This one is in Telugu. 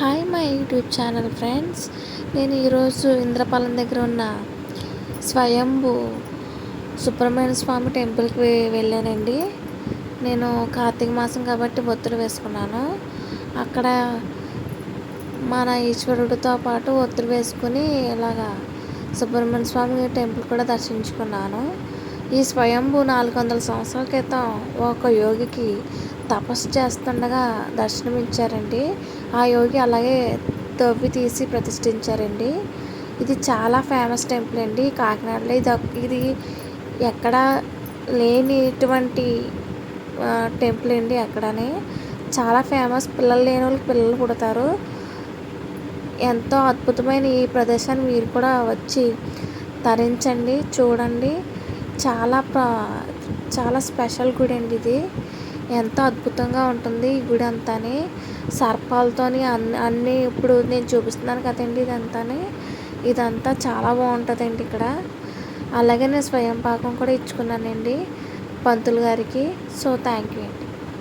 Hi my YouTube channel friends. నేను ఈరోజు ఇంద్రపాలెం దగ్గర ఉన్న స్వయంభూ సుబ్రహ్మణ్య స్వామి టెంపుల్కి వెళ్ళానండి. నేను కార్తీక మాసం కాబట్టి ఒత్తులు వేసుకున్నాను. అక్కడ మన ఈశ్వరుడితో పాటు ఒత్తులు వేసుకుని ఇలాగా సుబ్రహ్మణ్య స్వామి టెంపుల్ కూడా దర్శించుకున్నాను. ఈ స్వయంభూ 400 సంవత్సరాల క్రితం ఒక యోగికి తపస్సు చేస్తుండగా దర్శనమిచ్చారండి. ఆ యోగి అలాగే తవ్వి తీసి ప్రతిష్ఠించారండి. ఇది చాలా ఫేమస్ టెంపుల్ అండి కాకినాడలో. ఇది ఎక్కడ లేనిటువంటి టెంపుల్ అండి. ఎక్కడనే చాలా ఫేమస్. పిల్లలు లేని వాళ్ళకి పిల్లలు పుడతారు. ఎంతో అద్భుతమైన ఈ ప్రదేశాన్ని మీరు కూడా వచ్చి తరించండి, చూడండి. చాలా స్పెషల్ గుడి అండి ఇది. ఎంతో అద్భుతంగా ఉంటుంది ఈ గుడి అంతాని. సర్పాలతోని అన్నీ ఇప్పుడు నేను చూపిస్తున్నాను కదండి. ఇదంతా చాలా బాగుంటుందండి ఇక్కడ. అలాగే నేను స్వయం పాకం కూడా ఇచ్చుకున్నానండి పంతులు గారికి. సో థ్యాంక్ యూ అండి.